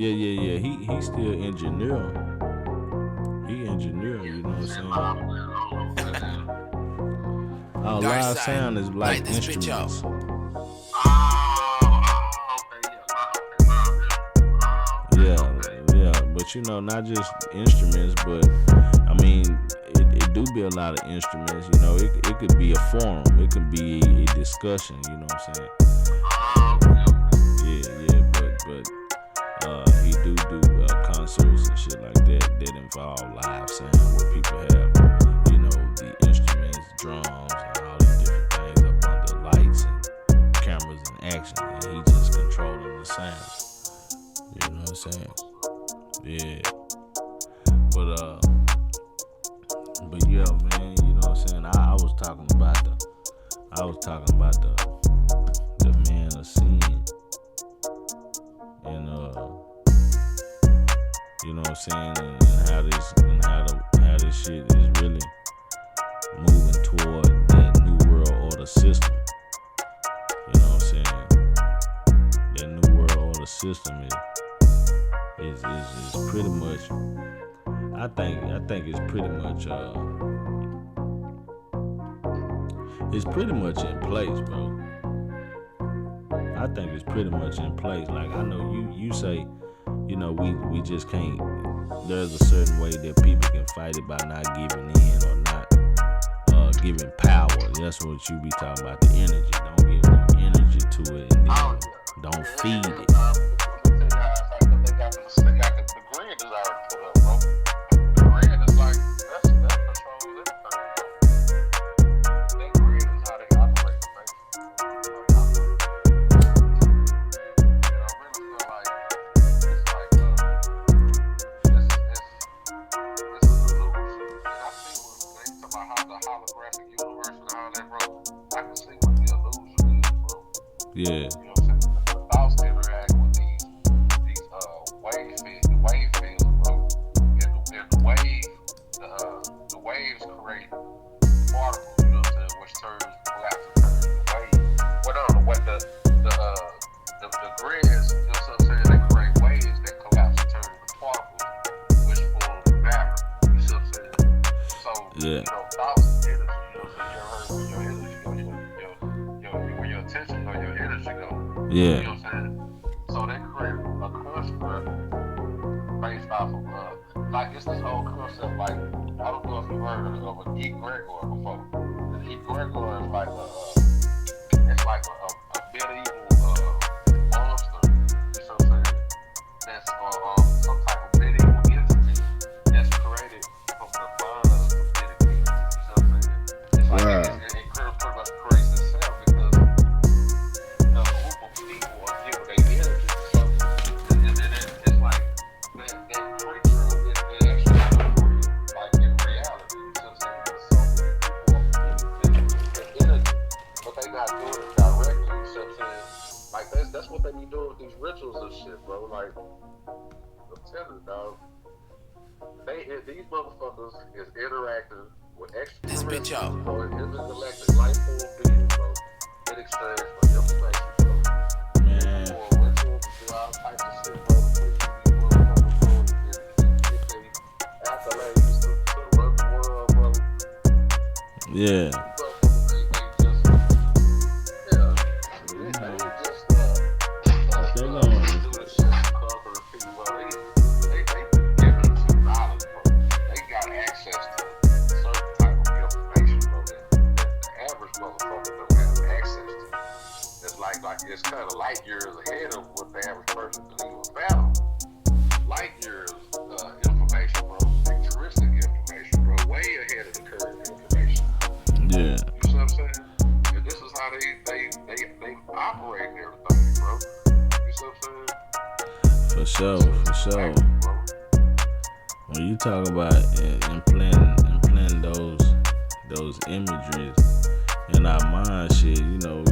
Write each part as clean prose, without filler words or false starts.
Yeah. He still engineer. He engineer. You know what I'm saying? Our Dark live side. sound is like Light this bitch instruments. Yeah, but you know, not just instruments, but I mean, it do be a lot of instruments. You know, it could be a forum, it could be a discussion. You know what I'm saying? Yeah, but he do concerts and shit like that involve live sound where people have, you know, the instruments, drums, and all these different things up under lights and cameras and action, and he just controlling the sound. You know what I'm saying? Yeah. But yeah, man, you know what I'm saying? I was talking about the man of sin. And you know what I'm saying? And how this shit is really moving toward that new world order system. You know what I'm saying? That new world order system is pretty much, I think it's pretty much in place, bro. I think it's pretty much in place. Like, I know you say, you know, we just can't, there's a certain way that people can fight it by not giving in or not giving power. That's what you be talking about, the energy. Don't give no energy to it, and then don't feed it. Yeah. You know what I'm saying? The thoughts interact with these wave fields, bro. And the waves create particles, you know what I'm saying, which collapse the wave. Well, no, the grids, you know what I'm saying, they create waves that collapse and turn into particles, which form matter. You see what I'm saying? So, yeah. You know, thoughts and energy, you know what I'm saying, you ever heard where your energy goes, where your attention or your energy goes. Yeah. You know what I'm saying? So they create a construct based off of, like, it's this whole concept, like, I don't know if you've heard of an egregore before. An egregore is like it's like a medieval monster, you know what I'm saying? That's some type of medieval entity that's created from the bonds of living people, you know what I'm saying? It's like it pretty much creates itself because a group of people are giving their energy to something, and then it's like that creature is actually real, like in reality, you know what I'm saying? So many people are energy, but they not doing it directly, you know what I'm saying? Like that's what they be doing with these rituals and shit, bro. Like, I'm telling you, dog. These motherfuckers is interacting with extraterrestrials, bro, and intergalactic life form beings, bro, in exchange for information, bro. Man. For rituals, do all types of shit, bro. These motherfuckers, bro, and get they accolades to run the world, bro. Yeah. It's kind of light years ahead of what the average person can even fathom. Light years information, bro. Futuristic information, bro. Way ahead of the current information. Yeah. You see what I'm saying? And this is how they operate and everything, bro. You see what I'm saying? For sure. When you talk about implanting those imageries in our mind, shit, you know,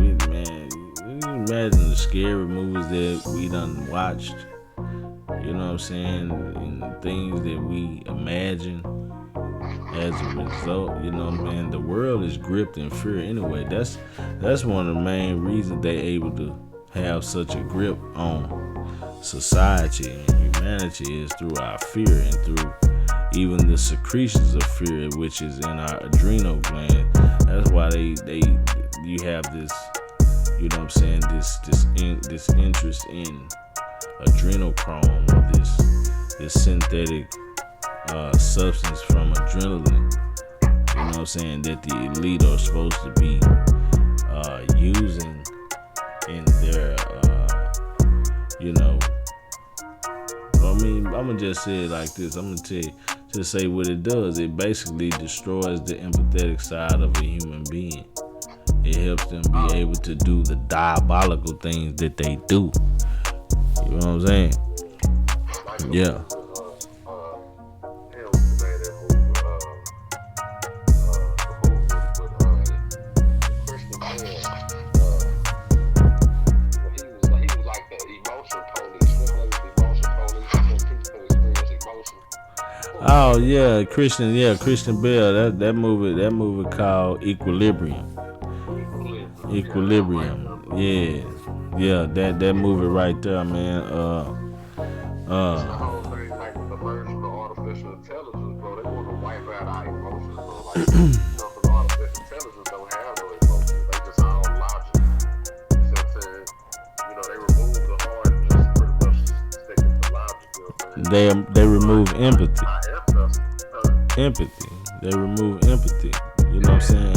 imagine the scary movies that we done watched, you know what I'm saying, and things that we imagine as a result, you know, man, the world is gripped in fear anyway. That's one of the main reasons they able to have such a grip on society and humanity is through our fear and through even the secretions of fear, which is in our adrenal gland. That's why you have this, you know what I'm saying, this interest in adrenochrome, or this synthetic substance from adrenaline. You know what I'm saying, that the elite are supposed to be using in their, I'm gonna just say it like this. I'm gonna tell you, just say what it does. It basically destroys the empathetic side of a human being. It helps them be able to do the diabolical things that they do. You know what I'm saying? Yeah. Oh yeah, Christian Bale. That movie called Equilibrium. Yeah. That movie right there, man. The whole thing, like with the merge of the artificial intelligence, bro. They want to wipe out our emotions, bro. Like, because artificial intelligence don't have no emotions. They just all logic. You see what I'm saying? They remove the heart and just pretty much stick it to logic. You know what I'm saying? They remove empathy. They remove empathy. You know what I'm saying?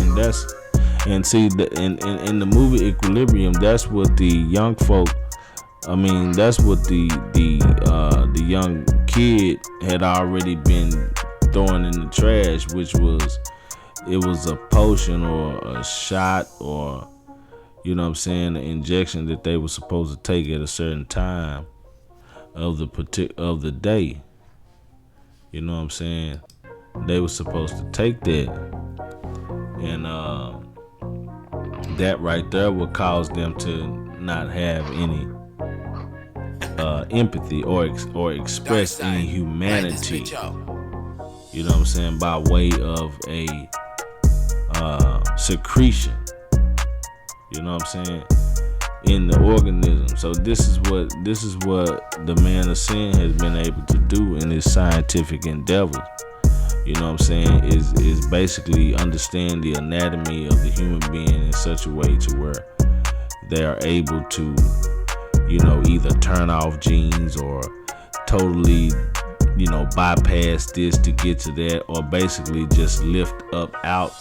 And see, in the movie Equilibrium, that's what the young folk. That's what the young kid had already been throwing in the trash, which was a potion or a shot or, you know what I'm saying, an injection that they were supposed to take at a certain time of the day. You know what I'm saying? They were supposed to take that, and that right there would cause them to not have any empathy or express any humanity. You know what I'm saying? By way of a secretion. You know what I'm saying? In the organism. So this is what the man of sin has been able to do in his scientific endeavors. You know what I'm saying, is basically understand the anatomy of the human being in such a way to where they are able to, either turn off genes or totally, bypass this to get to that, or basically just lift up out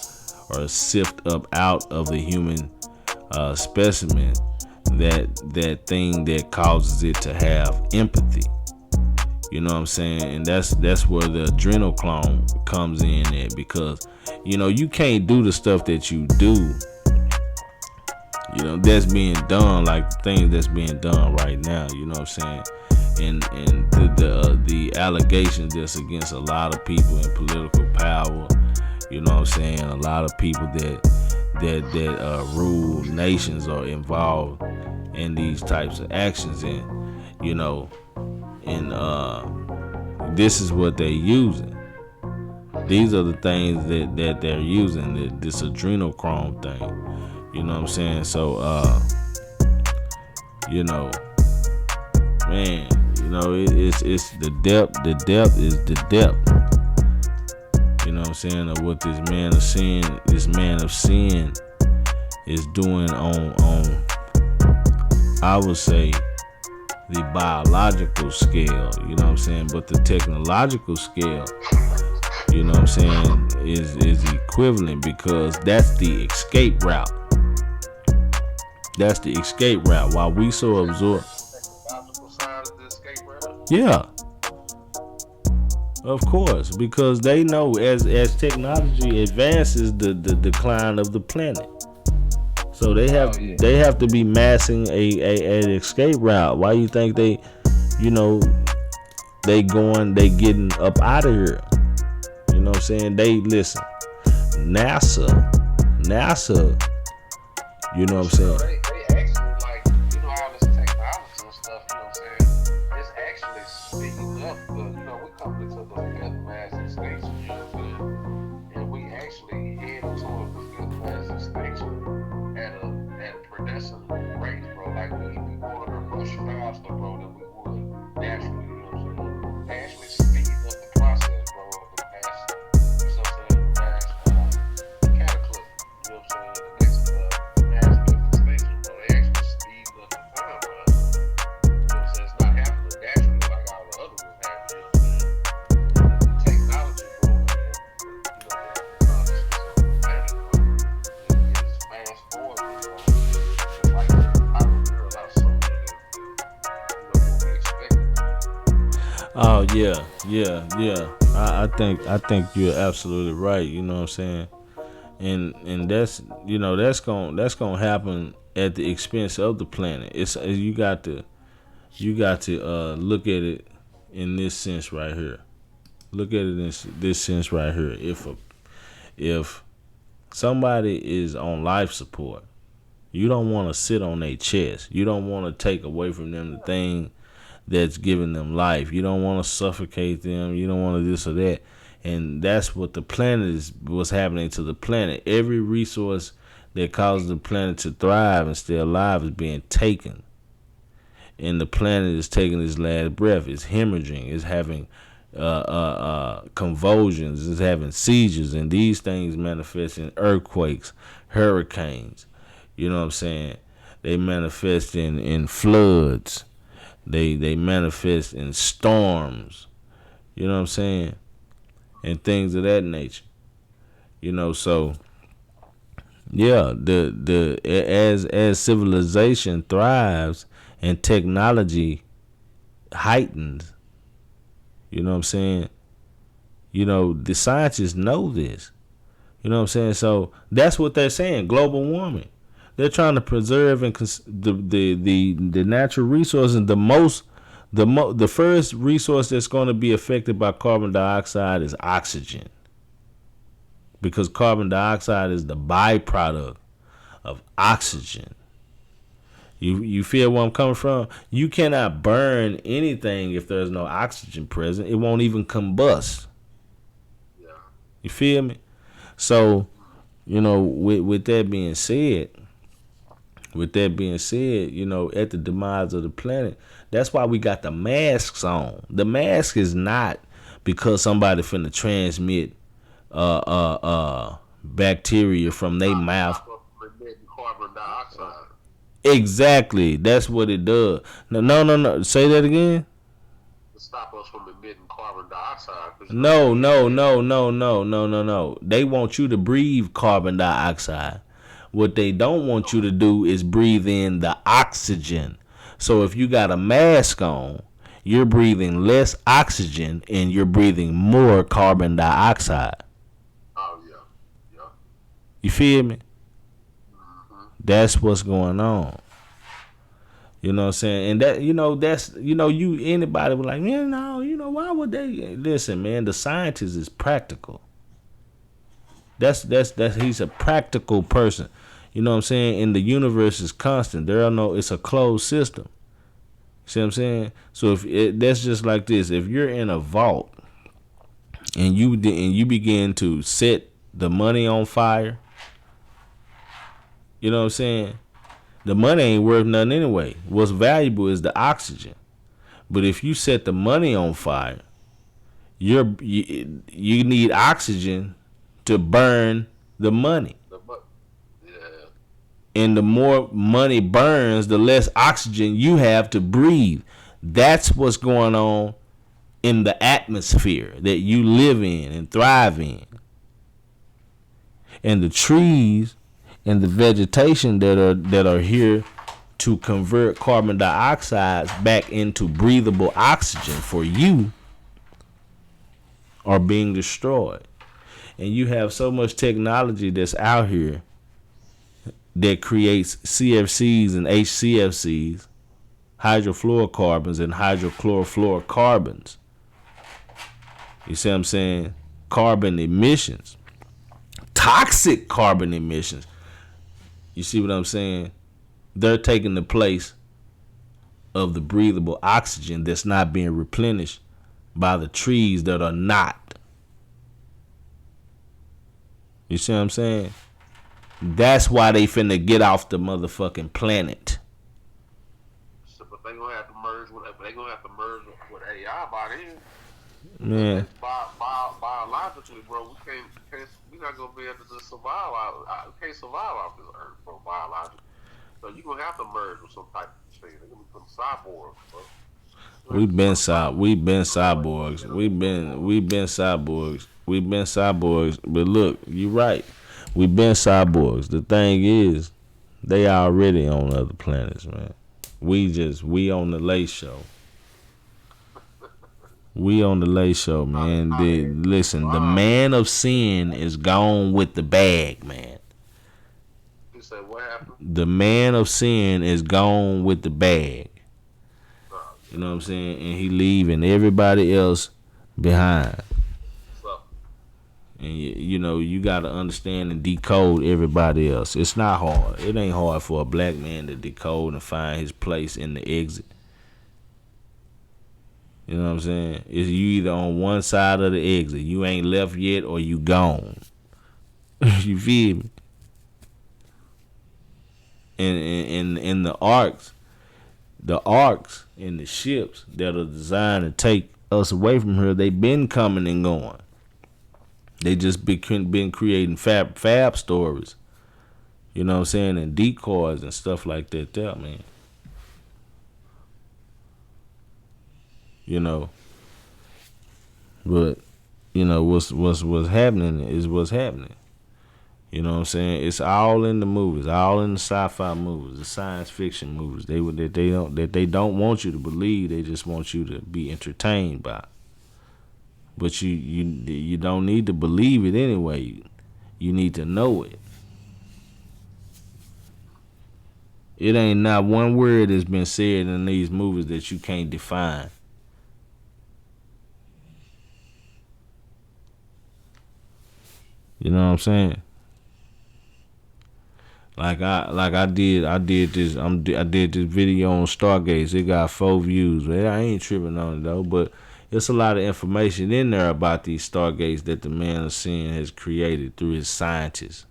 or sift up out of the human specimen that thing that causes it to have empathy. You know what I'm saying? And that's where the adrenochrome comes in at, because, you can't do the stuff that you do, that's being done, like things that's being done right now, you know what I'm saying? And the allegations that's against a lot of people in political power, you know what I'm saying? A lot of people that rule nations are involved in these types of actions, and, this is what they're using. These are the things that they're using, this adrenochrome thing. You know what I'm saying? So, man, it's the depth. The depth is the depth. You know what I'm saying? Of what this man of sin is doing on I would say, the biological scale, you know what I'm saying? But the technological scale, you know what I'm saying, is equivalent, because that's the escape route. That's the escape route. While we so absorbed. Yeah. Of course, because they know as technology advances, the decline of the planet. So they have to be massing an escape route. Why you think they getting up out of here? You know what I'm saying? Listen, NASA, you know what I'm saying? They actually, like, all this technology and stuff, you know what I'm saying? It's actually speeding up we come into the fifth mass extinction, you know what I'm saying? And we actually head towards the fifth mass extinction at a predestined rate, bro. Like, we going to much faster, bro, than we would Oh yeah. I think you're absolutely right. You know what I'm saying? And that's gonna happen at the expense of the planet. It's you got to look at it in this sense right here. Look at it in this sense right here. If somebody is on life support, you don't want to sit on their chest. You don't want to take away from them the thing that's giving them life. You don't want to suffocate them. You don't want to this or that. And that's what the planet is. What's happening to the planet? Every resource that causes the planet to thrive and stay alive is being taken, and the planet is taking its last breath. It's hemorrhaging. It's having convulsions. It's having seizures, and these things manifest in earthquakes, hurricanes. You know what I'm saying? They manifest in floods. They manifest in storms. You know what I'm saying? And things of that nature. So yeah, the as civilization thrives and technology heightens, you know what I'm saying? The scientists know this. You know what I'm saying? So that's what they're saying. Global warming. They're trying to preserve and the natural resources. The first resource that's going to be affected by carbon dioxide is oxygen, because carbon dioxide is the byproduct of oxygen. You feel where I'm coming from? You cannot burn anything if there's no oxygen present. It won't even combust. Yeah. You feel me? So, with that being said, at the demise of the planet, that's why we got the masks on. The mask is not because somebody finna transmit bacteria from their mouth. Carbon dioxide. Exactly. That's what it does. No. Say that again. To stop us from emitting carbon dioxide. No. They want you to breathe carbon dioxide. What they don't want you to do is breathe in the oxygen. So if you got a mask on, you're breathing less oxygen and you're breathing more carbon dioxide. Oh yeah. Yeah. You feel me? Mm-hmm. That's what's going on. You know what I'm saying? And that's anybody would like, man, no, why would they listen, man? The scientist is practical. That's he's a practical person. You know what I'm saying? And the universe is constant. It's a closed system. See what I'm saying? So that's just like this. If you're in a vault and you begin to set the money on fire, you know what I'm saying? The money ain't worth nothing anyway. What's valuable is the oxygen. But if you set the money on fire, you need oxygen to burn the money. Yeah. And the more money burns, the less oxygen you have to breathe. That's what's going on in the atmosphere that you live in and thrive in. And the trees and the vegetation that are here to convert carbon dioxide back into breathable oxygen for you are being destroyed. And you have so much technology that's out here that creates CFCs and HCFCs, hydrofluorocarbons and hydrochlorofluorocarbons. You see what I'm saying? Carbon emissions. Toxic carbon emissions. You see what I'm saying? They're taking the place of the breathable oxygen that's not being replenished by the trees that are not. You see what I'm saying? That's why they finna get off the motherfucking planet. So, but they gonna have to merge with AI by then. Man. Biologically, bro, we're not gonna be able to just survive. We can't survive off this earth, bro, biologically. So you gonna have to merge with some type of thing. They're gonna become cyborgs, bro. We've been cyborgs. We've been cyborgs. But look, you're right. We've been cyborgs. The thing is, they already on other planets, man. We on the late show. We on the Lay Show, man. Listen, the man of sin is gone with the bag, man. You said what happened? The man of sin is gone with the bag. You know what I'm saying? And he leaving everybody else behind. And you know, you gotta understand and decode everybody else. It's not hard. It ain't hard for a black man to decode and find his place in the exit. You know what I'm saying? It's you either on one side of the exit. You ain't left yet or you gone. You feel me? And the arcs and the ships that are designed to take us away from here, they been coming and going. They just been creating fab stories. You know what I'm saying? And decoys and stuff like that there, man. You know. But, you know, what's happening is what's happening. You know what I'm saying? It's all in the movies, all in the sci-fi movies, the science fiction movies. They don't want you to believe, they just want you to be entertained by. But you don't need to believe it anyway. You need to know it. It ain't not one word that's been said in these movies that you can't define. You know what I'm saying? I did this video on Stargates. It got 4 views. I ain't tripping on it though, but it's a lot of information in there about these Stargates that the man of sin has created through his scientists.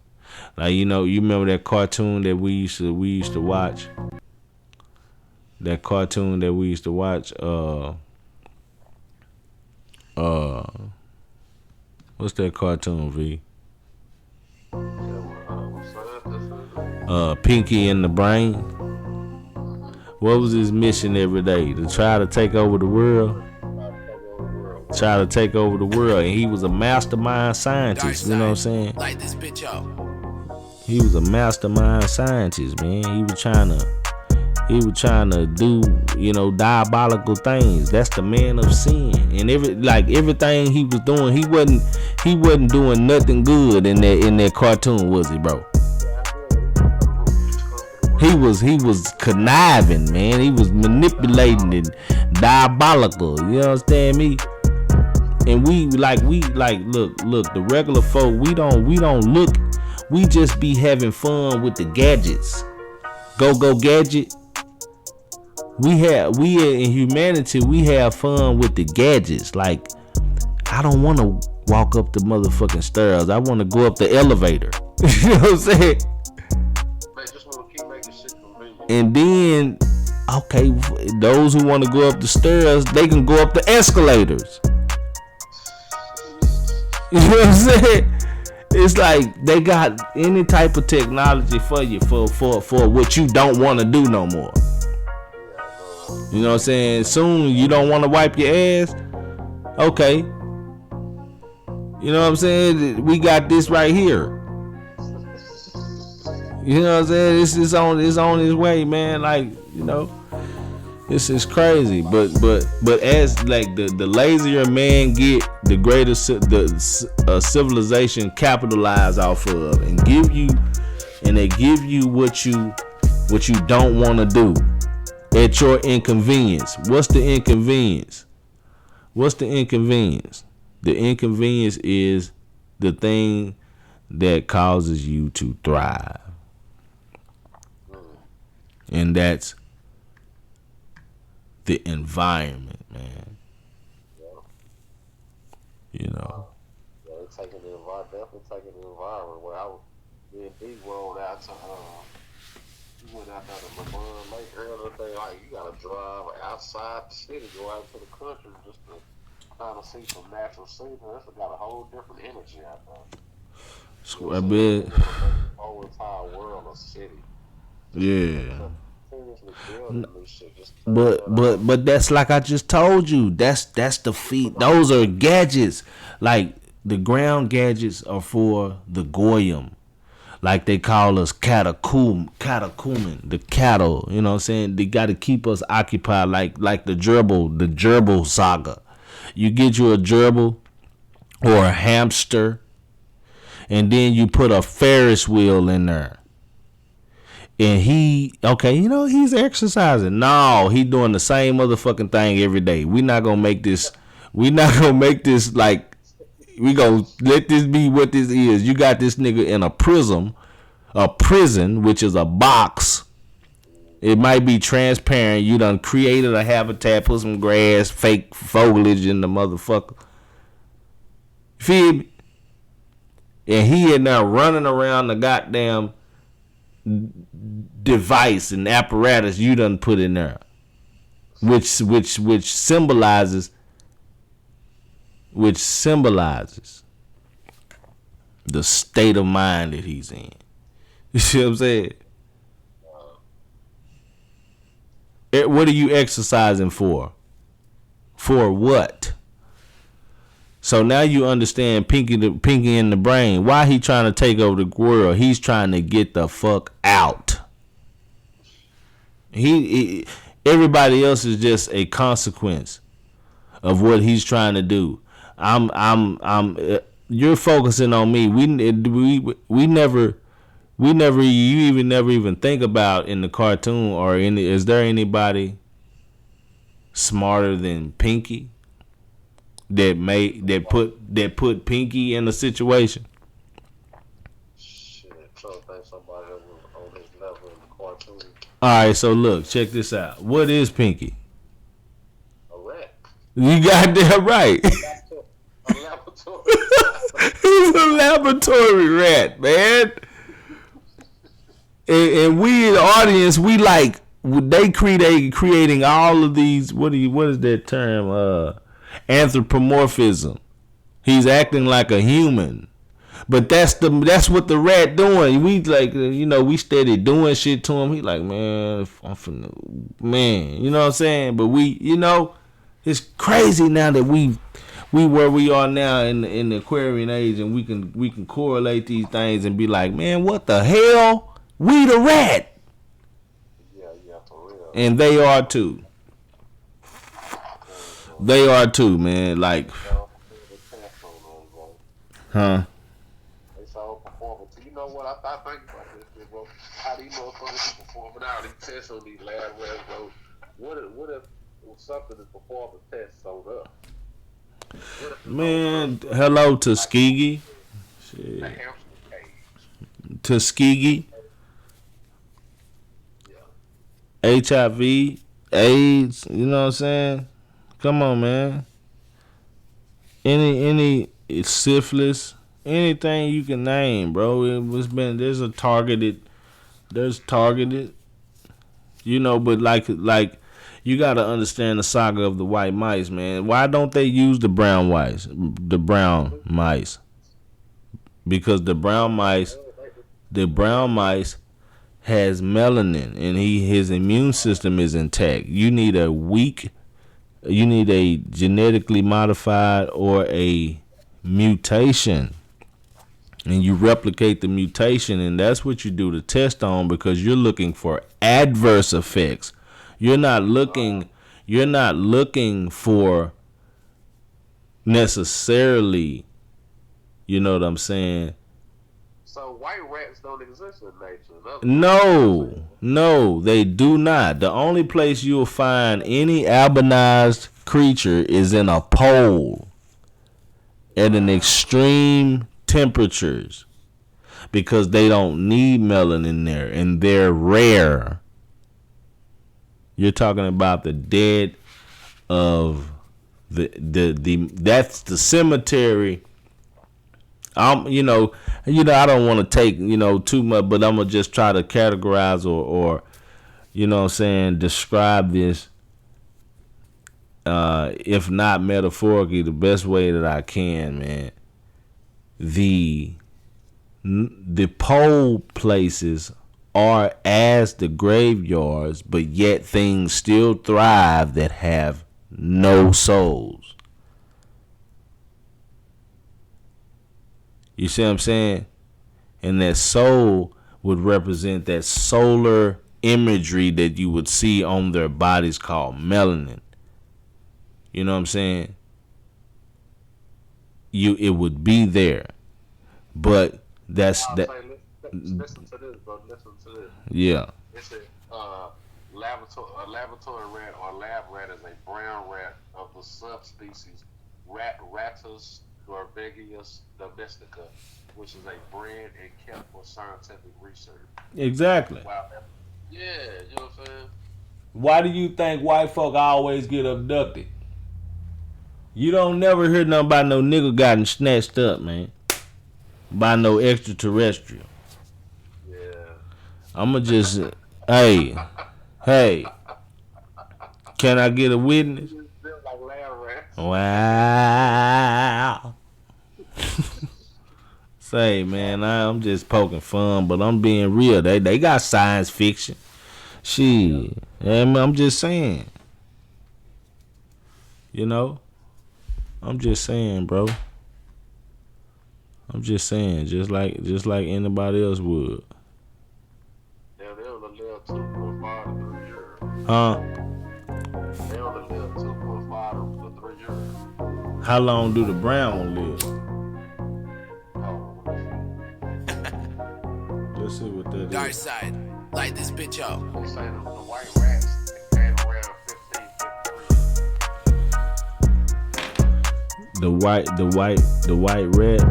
Like, you know, you remember that cartoon that we used to watch? That cartoon that we used to watch, what's that cartoon, V? Pinky and the Brain. What was his mission every day? To try to take over the world? Try to take over the world. And he was a mastermind scientist, you know what I'm saying? Light this bitch up. He was a mastermind scientist, man. He was trying to do, you know, diabolical things. That's the man of sin. And everything he was doing, he wasn't doing nothing good in that cartoon, was he, bro? He was conniving, man. He was manipulating and diabolical. You understand me? And we look, the regular folk, we don't look. We just be having fun with the gadgets. Go gadget. We in humanity, we have fun with the gadgets. Like, I don't want to walk up the motherfucking stairs. I want to go up the elevator. You know what I'm saying? Man, just want to keep making shit convenient. And then, okay, those who want to go up the stairs, they can go up the escalators. You know what I'm saying? It's like they got any type of technology for you for what you don't want to do no more. You know what I'm saying? Soon you don't want to wipe your ass. Okay. You know what I'm saying? We got this right here. You know what I'm saying? It's on its way, man. Like, you know, this is crazy. But as like the lazier man get, the greater civilization capitalize off of and they give you what you don't want to do at your inconvenience. What's the inconvenience? The inconvenience is the thing that causes you to thrive. And that's the environment, man. You know. Yeah, they're definitely taking the environment. Where me and D rolled out to, we went out there to LeBron Lake earlier today. Like, you gotta drive outside the city, go out to the country just to kind of see some natural scenery. That's got a whole different energy out there. Square bit. The whole entire world of city. Yeah. But that's like I just told you. That's the feet. Those are gadgets. Like, the ground gadgets are for the Goyim. Like they call us catechumen, the cattle. You know what I'm saying? They got to keep us occupied, like the gerbil saga. You get you a gerbil or a hamster, and then you put a Ferris wheel in there. And he's exercising. No, he doing the same motherfucking thing every day. We not gonna make this like, we gonna let this be what this is. You got this nigga in a prison, which is a box. It might be transparent. You done created a habitat, put some grass, fake foliage in the motherfucker. Feel me? And he in there running around the goddamn device and apparatus you done put in there, which symbolizes the state of mind that he's in. You see what I'm saying? What are you exercising for? For what? So now you understand Pinky in the Brain. Why he trying to take over the world? He's trying to get the fuck out. Everybody else is just a consequence of what he's trying to do. You're focusing on me. We never even think about in the cartoon or is there anybody smarter than Pinky that put Pinky in a situation? Shit, trying to think somebody that was on his level in the cartoon. All right, so look, check this out. What is Pinky? A rat. You goddamn right. A laboratory. He's a laboratory rat, man. And we in the audience, we like they creating all of these. What is that term? Anthropomorphism. He's acting like a human, but that's what the rat doing. We like we steady doing shit to him. He like, man, I'm finna, man, you know what I'm saying? But we, it's crazy now that we where we are now in the Aquarian age, and we can correlate these things and be like, man, what the hell? We the rat. Yeah, for real. And they are too. They are too, man. Like, huh? They saw performance. You know what? I think about this, bro. How these motherfuckers performing out these tests on these lab rats, bro. What if something is performing tests sold up? Man, hello Tuskegee. Shit. Tuskegee. HIV, AIDS, you know what I'm saying? Come on, man. Any syphilis, anything you can name, bro. There's targeted, but like you gotta understand the saga of the white mice, man. Why don't they use the brown mice? Because the brown mice has melanin and his immune system is intact. You need a genetically modified or a mutation, and you replicate the mutation, and that's what you do the test on, because you're looking for adverse effects. You're not looking for necessarily, you know what I'm saying? So white rats don't exist in nature. No, they do not. The only place you'll find any albinized creature is in a pole at an extreme temperatures, because they don't need melanin there, and they're rare. You're talking about the dead of that's the cemetery. I don't want to take, too much, but I'm going to just try to categorize or describe this, if not metaphorically, the best way that I can, man. The pole places are as the graveyards, but yet things still thrive that have no souls. You see what I'm saying? And that soul would represent that solar imagery that you would see on their bodies called melanin. You know what I'm saying? it would be there. But that's I'll that. say, listen to this, bro. Listen to this. Yeah. It's a laboratory rat or lab rat is a brown rat of the subspecies Rattus norvegius domestica, which is a bred and kept for scientific research. Exactly. Wow. Yeah, you know what I'm saying? Why do you think white folk always get abducted? You don't never hear nothing about no nigga gotten snatched up, man, by no extraterrestrial. Yeah. I'ma just, hey, can I get a witness? Like lab rats. Wow. Say, man, I'm just poking fun, but I'm being real. They got science fiction. Shit. I'm just saying. You know? I'm just saying, bro. I'm just saying, just like anybody else would. Yeah, they only live 2.5 to 3 years. Huh? They only live 2.5 to 3 years. How long do the brown one live? Oh, Let's see what that is. Dark side, light this bitch up. they say the white rats came around 1553. The white red.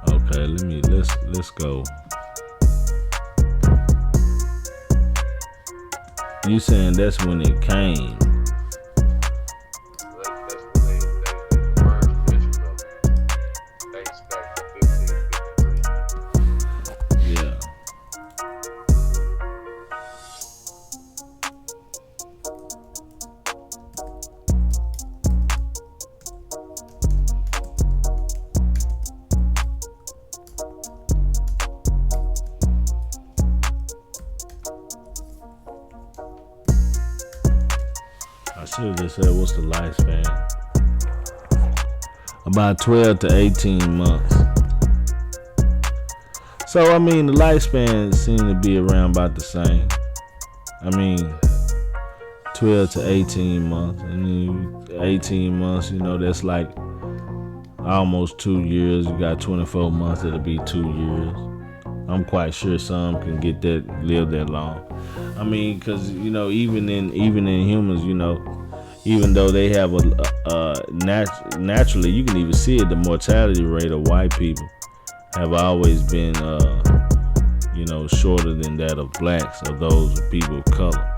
Okay, let's go. You saying that's when it came? That's when they first pictures of it. They expect 1553. Yeah. I should have just said, what's the lifespan? About 12 to 18 months. So, I mean, the lifespan seem to be around about the same. I mean, 12 to 18 months. I mean, 18 months, that's like almost 2 years. You got 24 months, it'll be 2 years. I'm quite sure some can live that long. I mean, because even in humans, even though they have naturally, you can even see it. The mortality rate of white people have always been shorter than that of blacks or those people of color.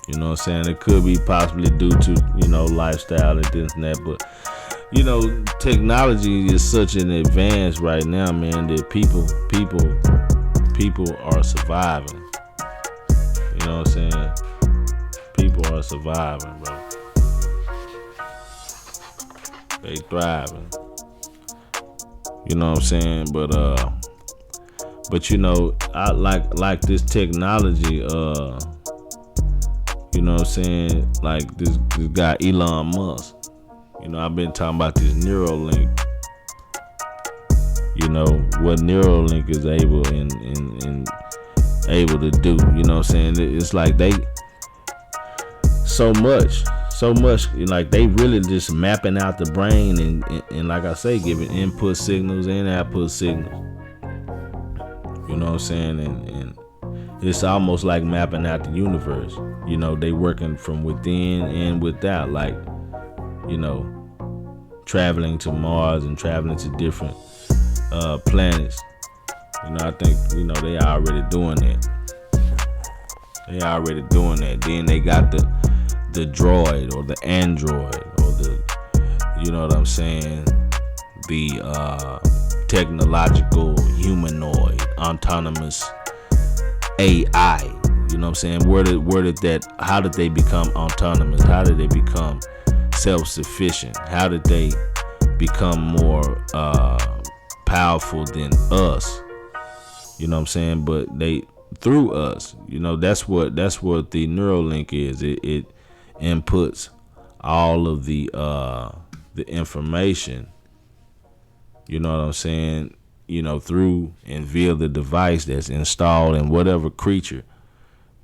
You know what I'm saying? It could be possibly due to lifestyle and this and that, but technology is such an advance right now, man, that people are surviving. You know what I'm saying? People are surviving, bro. They thriving. You know what I'm saying? But I like this technology, you know what I'm saying? Like this guy Elon Musk. I've been talking about this Neuralink. What Neuralink is able to do. You know what I'm saying? It's like they so much. Like they really just mapping out the brain and like I say, giving input signals and output signals. You know what I'm saying? And it's almost like mapping out the universe. They working from within and without. Like, traveling to Mars and traveling to different planets. I think they already doing that. Then they got the droid or the android or the, you know what I'm saying, the technological humanoid autonomous AI. You know what I'm saying? How did they become autonomous? How did they become self-sufficient? How did they become more powerful than us? You know what I'm saying? But they through us. That's what the Neuralink is. It inputs all of the information. You know what I'm saying? Through and via the device that's installed in whatever creature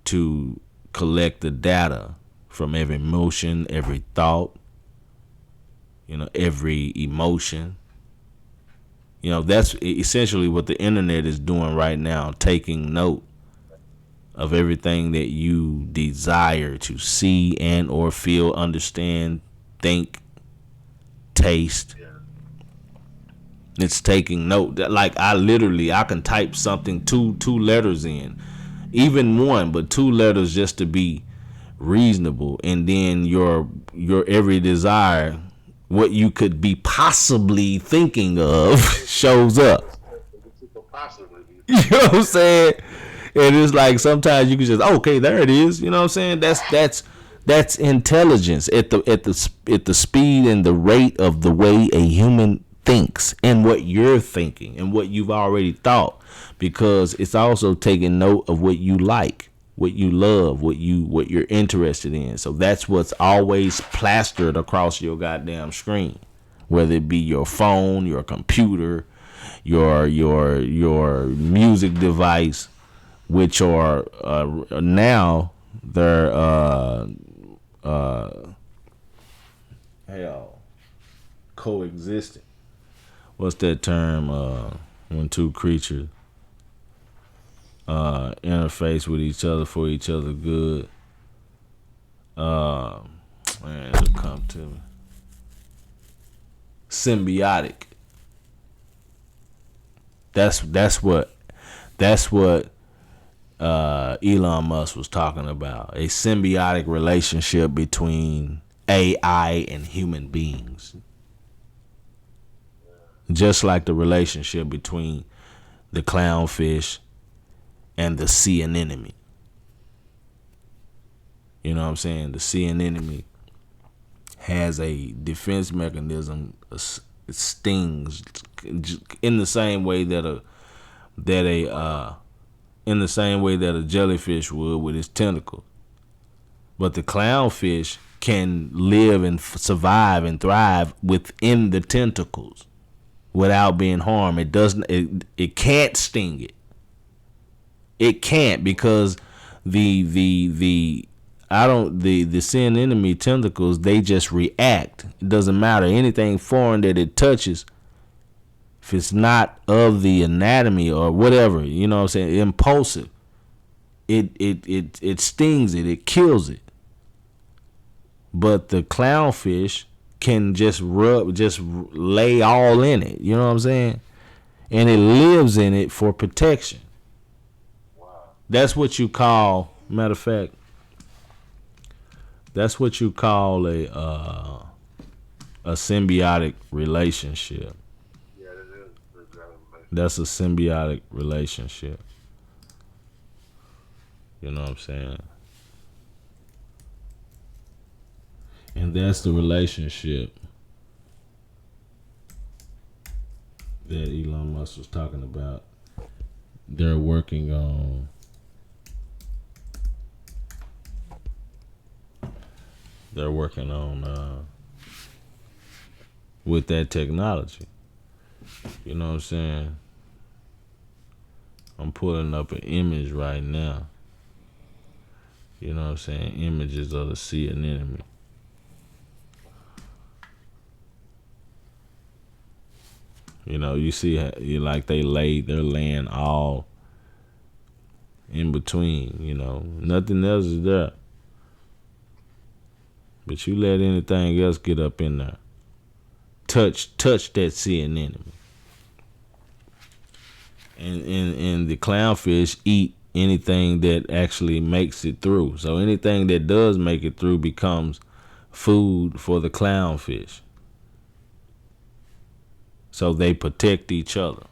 to collect the data from every motion, every thought, every emotion. That's essentially what the internet is doing right now, taking note of everything that you desire to see and or feel, understand, think, taste. It's taking note. Like I can type something, two letters in, even one, but two letters just to be reasonable, and then your every desire, what you could be possibly thinking of, shows up. You know what I'm saying? And it's like sometimes you can just, okay, there it is. You know what I'm saying? That's intelligence at the speed and the rate of the way a human thinks and what you're thinking and what you've already thought, because it's also taking note of what you like, what you love, what you're interested in. So that's what's always plastered across your goddamn screen, whether it be your phone, your computer, your music device, which are now they're coexisting. What's that term? When two creatures interface with each other for each other good. Man, it'll come to me. Symbiotic. That's what Elon Musk was talking about. A symbiotic relationship between AI and human beings. Just like the relationship between the clownfish and the sea anemone. You know what I'm saying? The sea anemone has a defense mechanism. It stings in the same way that a jellyfish would with its tentacles. But the clownfish can live and survive and thrive within the tentacles without being harmed. It can't sting it. It can't, because the sea anemone tentacles, they just react. It doesn't matter anything foreign that it touches. If it's not of the anatomy or whatever, you know what I'm saying, impulsive, it stings it, it kills it. But the clownfish can just lay all in it, you know what I'm saying? And it lives in it for protection. Wow. That's what you call, matter of fact, that's what you call a symbiotic relationship. Yeah, it is. That's a symbiotic relationship. You know what I'm saying? And that's the relationship that Elon Musk was talking about. They're working on with that technology. You know what I'm saying? I'm pulling up an image right now. You know what I'm saying? Images of the sea anemone. You know, you see, they're laying all in between. You know, nothing else is there. But you let anything else get up in there, touch that sea anemone, and the clownfish eat anything that actually makes it through. So anything that does make it through becomes food for the clownfish. So they protect each other.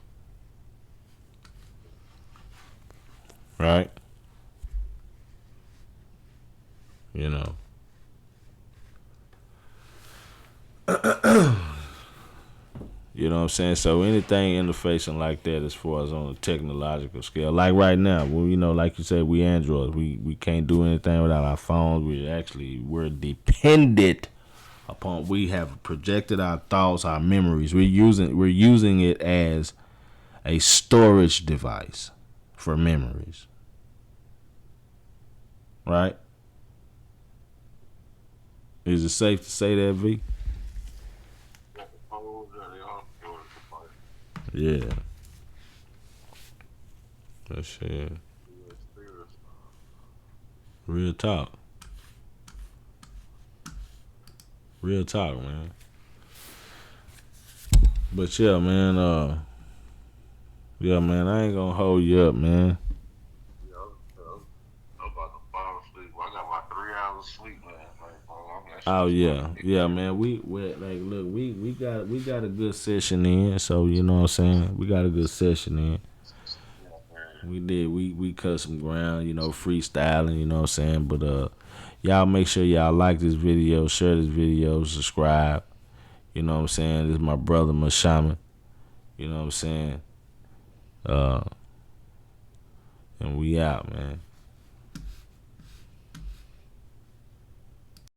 Right? You know. You know what I'm saying? So anything interfacing like that, as far as on a technological scale, like right now, well, you know, like you said, we Androids, we can't do anything without our phones. We're dependent upon. We have projected our thoughts, our memories. We're using it as a storage device for memories. Right? Is it safe to say that, V? Yeah. That shit. Real talk. Real talk, man. But yeah, man, yeah, man, I ain't gonna hold you up, man. I'm about to fall asleep. I got my 3 hours of sleep, man. Oh yeah, yeah, man. We like look, we got a good session in, so you know what I'm saying. We got a good session in. We cut some ground, you know, freestyling, you know what I'm saying. But y'all make sure y'all like this video, share this video, subscribe. You know what I'm saying. This is my brother Mashama. You know what I'm saying. And we out, man.